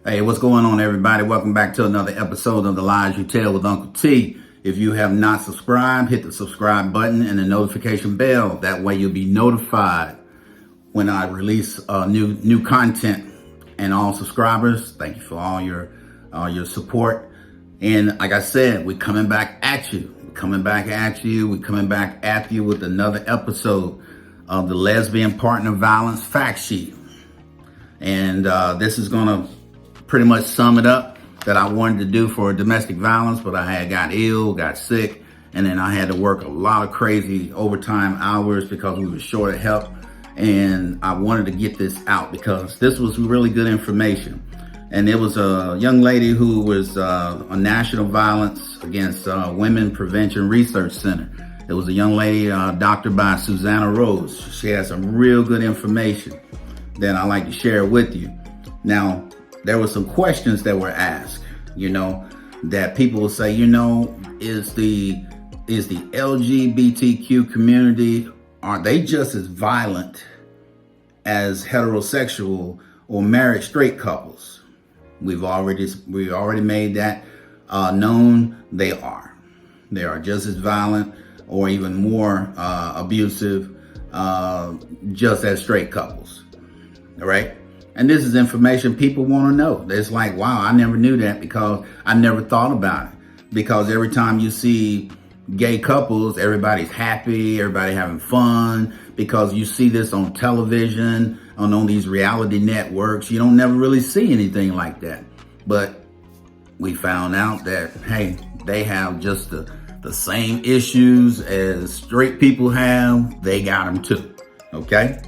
Hey, what's going on, everybody? Welcome back to another episode of The Lies You Tell with Uncle T. If you have not subscribed, hit the subscribe button and the notification bell. That way you'll be notified when I release new content. And all subscribers, thank you for all your support. And like I said, we're coming back at you. We're coming back at you with another episode of the Lesbian Partner Violence Fact Sheet. And this is going to pretty much sum it up that I wanted to do for domestic violence, but I had got ill, got sick, and then I had to work a lot of crazy overtime hours because we were short of help. And I wanted to get this out because this was really good information. And it was a young lady who was a National Violence Against Women Prevention Research Center. It was a young lady doctored by Susanna Rose. She has some real good information that I like to share with you. Now, there were some questions that were asked, that people will say, is the LGBTQ community, are they just as violent as heterosexual or married straight couples? We already made that known. They are just as violent or even more abusive, just as straight couples. All right. And this is information people want to know. It's like, wow, I never knew that because I never thought about it. Because every time you see gay couples, everybody's happy, everybody having fun, because you see this on television, on these reality networks. You don't never really see anything like that. But we found out that, hey, they have just the same issues as straight people have. They got them too. Okay.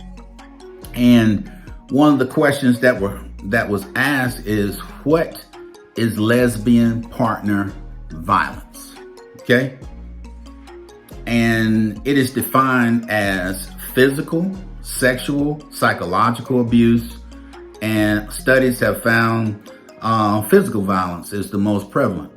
And one of the questions that was asked is, what is lesbian partner violence? Okay. And it is defined as physical, sexual, psychological abuse. And studies have found physical violence is the most prevalent.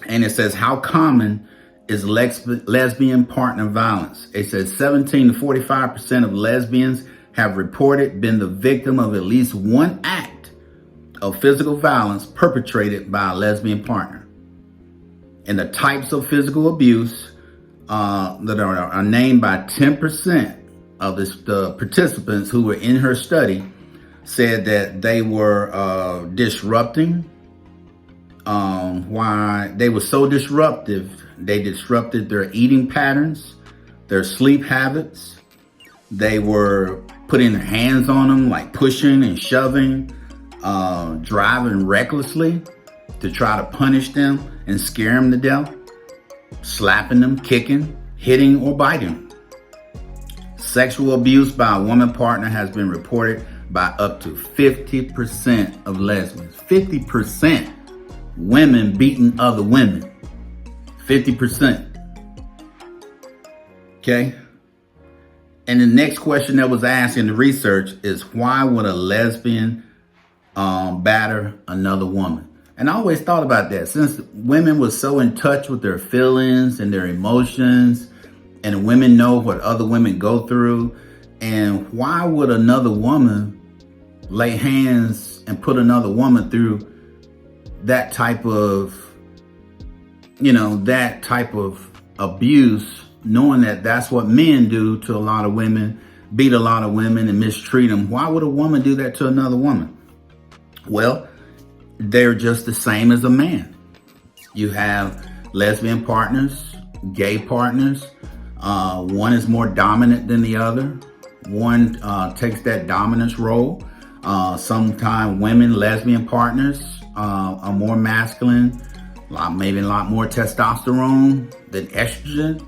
And it says, how common is lesbian partner violence? It says 17 to 45% of lesbians have reported been the victim of at least one act of physical violence perpetrated by a lesbian partner. And the types of physical abuse that are named by 10% of the participants who were in her study said that they were disrupting. Why they were so disruptive, they disrupted their eating patterns, their sleep habits. They were putting their hands on them, like pushing and shoving, driving recklessly to try to punish them and scare them to death, slapping them, kicking, hitting, or biting. Sexual abuse by a woman partner has been reported by up to 50% of lesbians. 50% women beating other women. 50%. Okay? And the next question that was asked in the research is, why would a lesbian batter another woman? And I always thought about that, since women were so in touch with their feelings and their emotions, and women know what other women go through. And why would another woman lay hands and put another woman through that type of abuse, knowing that that's what men do to a lot of women, beat a lot of women and mistreat them? Why would a woman do that to another woman? Well, they're just the same as a man. You have lesbian partners, gay partners. One is more dominant than the other. One takes that dominance role. Sometimes women, lesbian partners, are more masculine, maybe a lot more testosterone than estrogen.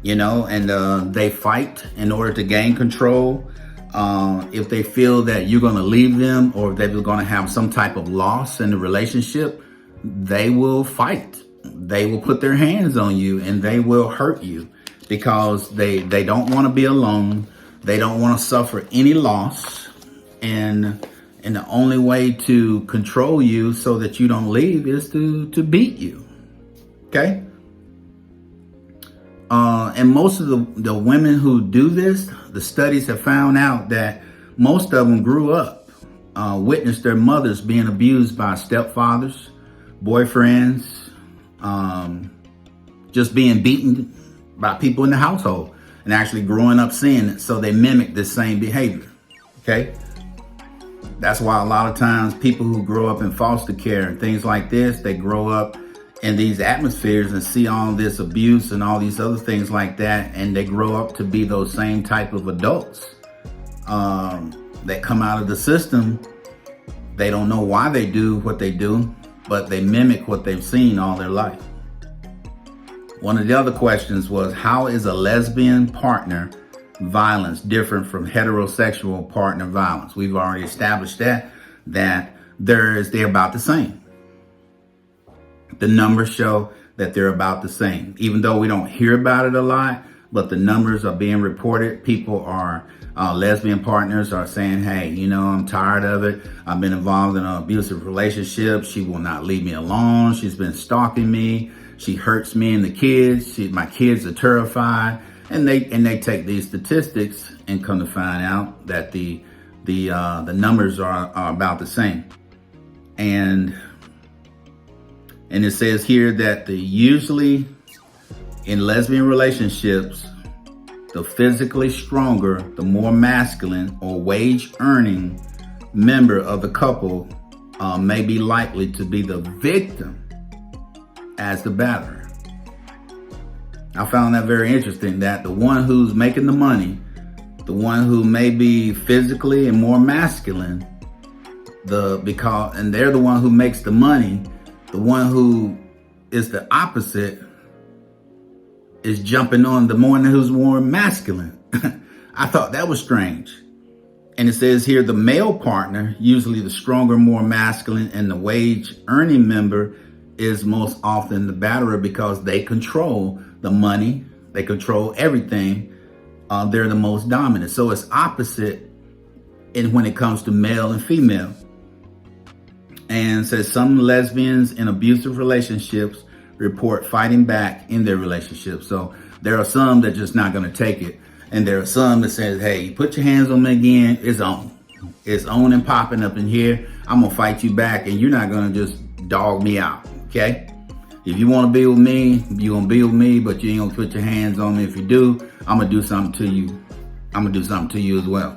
And they fight in order to gain control. If they feel that you're going to leave them, or if they're going to have some type of loss in the relationship, they will fight. They will put their hands on you and they will hurt you because they don't want to be alone. They don't want to suffer any loss. And the only way to control you so that you don't leave is to beat you. Okay? And most of the women who do this, the studies have found out that most of them grew up witnessed their mothers being abused by stepfathers, boyfriends, just being beaten by people in the household, and actually growing up seeing it. So they mimic this same behavior. Okay. That's why a lot of times people who grow up in foster care and things like this, they grow up in these atmospheres and see all this abuse and all these other things like that. And they grow up to be those same type of adults that come out of the system. They don't know why they do what they do, but they mimic what they've seen all their life. One of the other questions was, how is a lesbian partner violence different from heterosexual partner violence? We've already established that they're about the same. The numbers show that they're about the same, even though we don't hear about it a lot, but the numbers are being reported. People are, lesbian partners are saying, hey, I'm tired of it. I've been involved in an abusive relationship. She will not leave me alone. She's been stalking me. She hurts me and the kids. My kids are terrified. And they take these statistics and come to find out that the numbers are about the same. And it says here that usually in lesbian relationships, the physically stronger, the more masculine or wage earning member of the couple may be likely to be the victim as the batterer. I found that very interesting, that the one who's making the money, the one who may be physically and more masculine, and they're the one who makes the money, the one who is the opposite is jumping on the one who's more masculine. I thought that was strange. And it says here, the male partner, usually the stronger, more masculine, and the wage earning member is most often the batterer because they control the money, they control everything. They're the most dominant. So it's opposite when it comes to male and female. And says some lesbians in abusive relationships report fighting back in their relationship. So there are some that just not going to take it. And there are some that says, hey, you put your hands on me again, it's on. It's on and popping up in here. I'm going to fight you back and you're not going to just dog me out. Okay? If you want to be with me, you're going to be with me, but you ain't going to put your hands on me. If you do, I'm going to do something to you. I'm going to do something to you as well.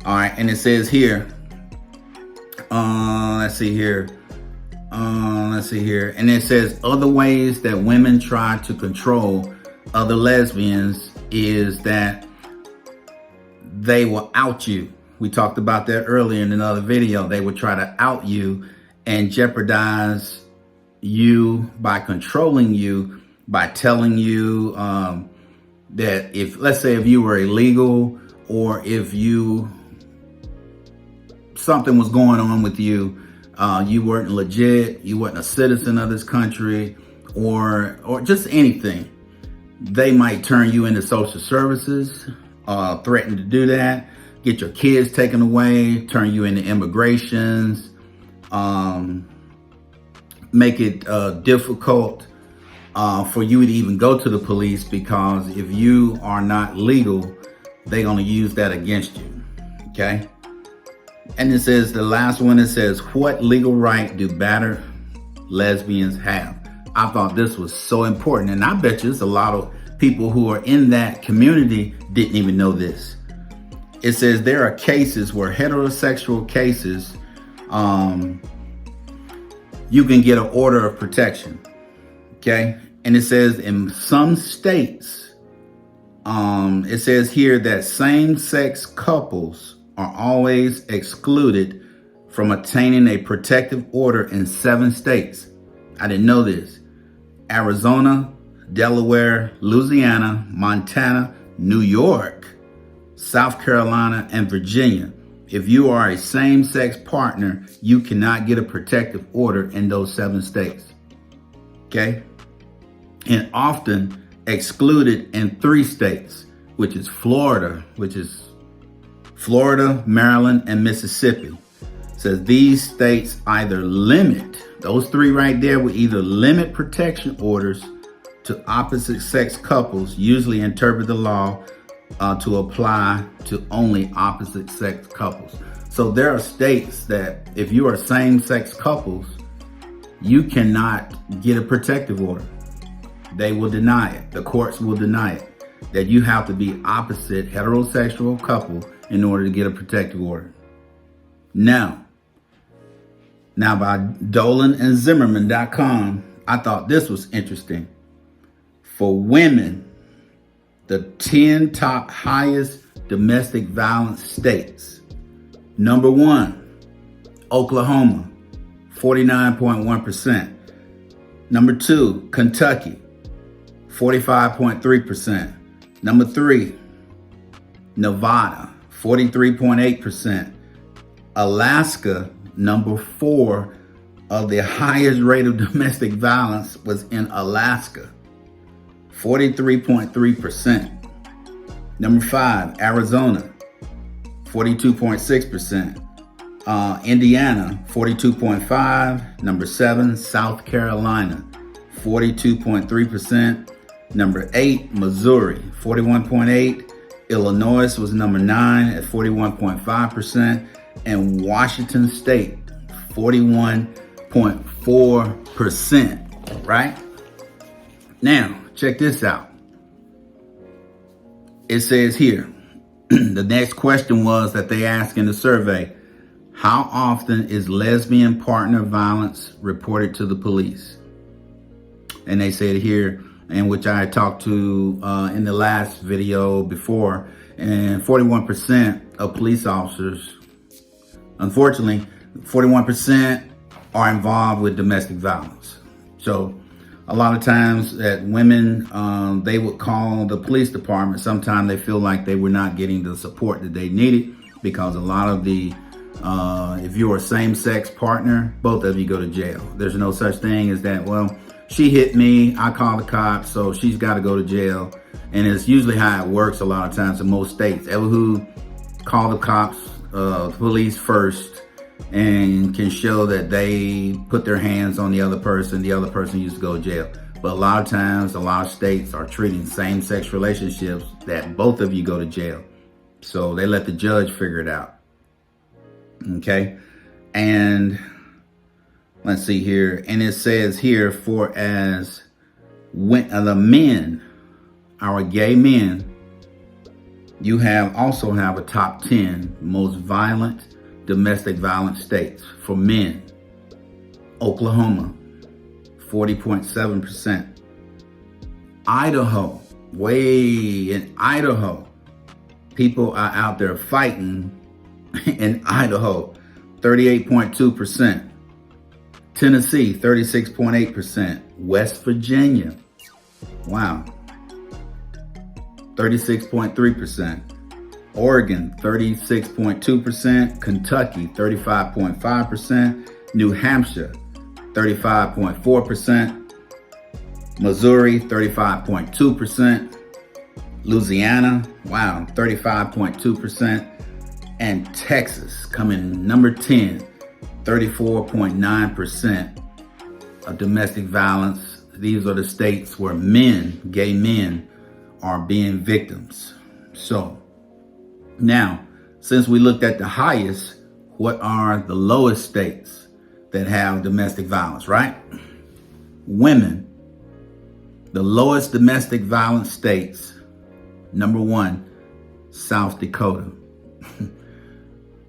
All right. And it says here, let's see here. And it says other ways that women try to control other lesbians is that they will out you. We talked about that earlier in another video. They would try to out you and jeopardize you by controlling you, by telling you that let's say if you were illegal, or if something was going on with you, you weren't legit, you weren't a citizen of this country, or just anything, they might turn you into social services, threaten to do that, get your kids taken away, turn you into immigrations, make it difficult for you to even go to the police, because if you are not legal, they're going to use that against you. Okay. And it says the last one, it says, what legal right do battered lesbians have? I thought this was so important. And I bet you there's a lot of people who are in that community didn't even know this. It says there are cases where heterosexual cases, you can get an order of protection. Okay. And it says in some states, it says here that same-sex couples are always excluded from obtaining a protective order in 7 states. I didn't know this. Arizona, Delaware, Louisiana, Montana, New York, South Carolina, and Virginia. If you are a same-sex partner, you cannot get a protective order in those 7 states. Okay? And often excluded in 3 states, which is Florida, Maryland, and Mississippi. It says these states either limit, those 3 right there will either limit protection orders to opposite sex couples, usually interpret the law to apply to only opposite sex couples. So there are states that if you are same-sex couples, you cannot get a protective order. They will deny it. The courts will deny it. That you have to be opposite heterosexual couple in order to get a protective order. Now by Dolan and Zimmerman.com, I thought this was interesting. For women, the 10 top highest domestic violence states. Number 1, Oklahoma, 49.1%. Number 2, Kentucky, 45.3%. Number 3, Nevada, 43.8%. Alaska, number 4 of the highest rate of domestic violence was in Alaska, 43.3%. Number 5, Arizona, 42.6%. Indiana, 42.5%. Number 7, South Carolina, 42.3%. Number 8, Missouri, 41.8%. Illinois was number 9 at 41.5%. And Washington State, 41.4%, right? Now, check this out. It says here, the next question was that they asked in the survey, how often is lesbian partner violence reported to the police? And they said here, in which I talked to in the last video before, and 41% of police officers, unfortunately, 41% are involved with domestic violence. So a lot of times that women, they would call the police department. Sometimes they feel like they were not getting the support that they needed, because a lot of the, if you're a same-sex partner, both of you go to jail. There's no such thing as that, well, she hit me, I call the cops, so she's got to go to jail. And it's usually how it works a lot of times in most states. Ever who call the cops, police first, and can show that they put their hands on the other person used to go to jail. But a lot of times, a lot of states are treating same-sex relationships that both of you go to jail. So they let the judge figure it out. Okay? And let's see here. And it says here, for as when the men, our gay men, you also have a top 10 most violent domestic violence states for men. Oklahoma, 40.7%. Idaho, way in Idaho, people are out there fighting in Idaho, 38.2%. Tennessee, 36.8%. West Virginia, wow, 36.3%. Oregon, 36.2%. Kentucky, 35.5%. New Hampshire, 35.4%. Missouri, 35.2%. Louisiana, wow, 35.2%. And Texas, coming number 10, 34.9% of domestic violence. These are the states where men, gay men, are being victims. So, now, since we looked at the highest, what are the lowest states that have domestic violence, right? Women, the lowest domestic violence states, number 1, South Dakota.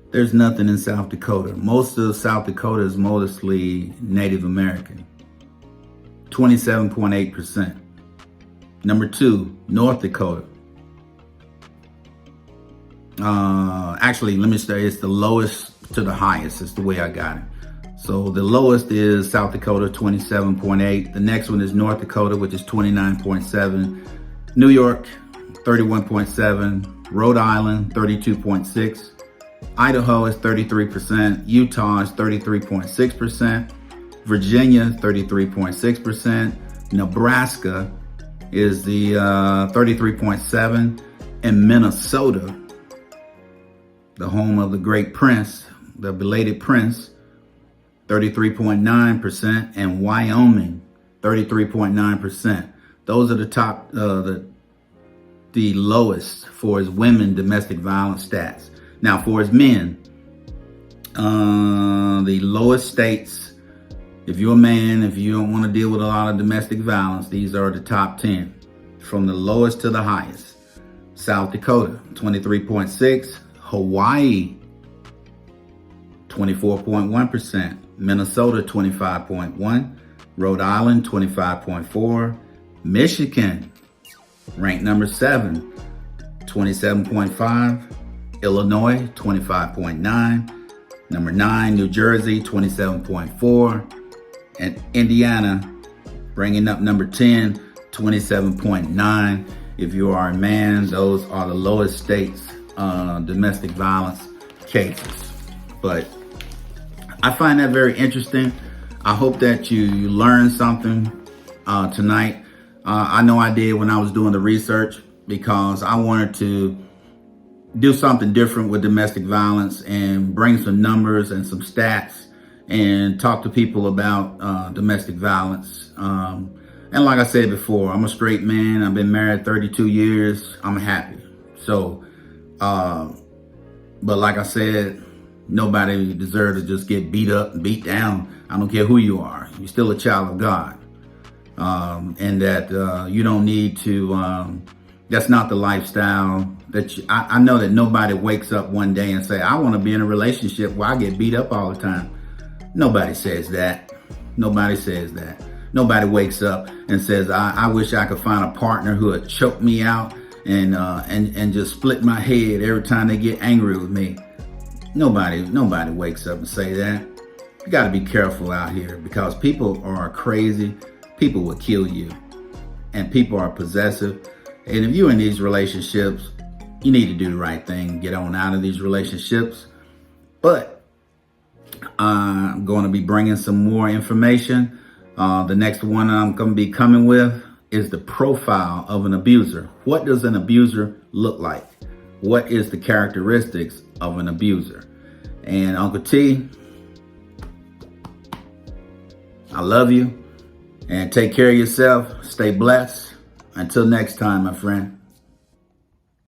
There's nothing in South Dakota. Most of South Dakota is mostly Native American, 27.8%. Number 2, North Dakota. Actually, let me say it's the lowest to the highest. It's the way I got it. So the lowest is South Dakota, 27.8. The next one is North Dakota, which is 29.7. New York, 31.7. Rhode Island, 32.6. Idaho is 33%. Utah is 33.6%. Virginia, 33.6%. Nebraska is the 33.7%. And Minnesota, the home of the great prince, the belated prince, 33.9%, and Wyoming, 33.9%. Those are the top, the lowest for his women domestic violence stats. Now, for his men, The lowest states, if you're a man, if you don't want to deal with a lot of domestic violence, these are the top 10. From the lowest to the highest. South Dakota, 23.6. Hawaii, 24.1%. Minnesota, 25.1. Rhode Island, 25.4. Michigan, ranked number 7, 27.5. Illinois, 25.9. Number 9, New Jersey, 27.4. And Indiana, bringing up number 10, 27.9. If you are a man, those are the lowest states, domestic violence cases. But I find that very interesting. I hope that you learned something tonight. I know I did when I was doing the research, because I wanted to do something different with domestic violence and bring some numbers and some stats and talk to people about domestic violence. And like I said before, I'm a straight man. I've been married 32 years. I'm happy. So, but like I said, nobody deserves to just get beat up and beat down. I don't care who you are. You're still a child of God. And that you don't need to, that's not the lifestyle that I know that nobody wakes up one day and say, I want to be in a relationship where I get beat up all the time. Nobody says that. Nobody says that. Nobody wakes up and says, I wish I could find a partner who would choke me out and just split my head every time they get angry with me. Nobody wakes up and say that. You got to be careful out here, because people are crazy. People will kill you, and people are possessive. And if you're in these relationships, you need to do the right thing. Get on out of these relationships. But I'm going to be bringing some more information. The next one I'm going to be coming with is the profile of an abuser. What does an abuser look like? What is the characteristics of an abuser? And Uncle T, I love you, and take care of yourself. Stay blessed. Until next time, my friend.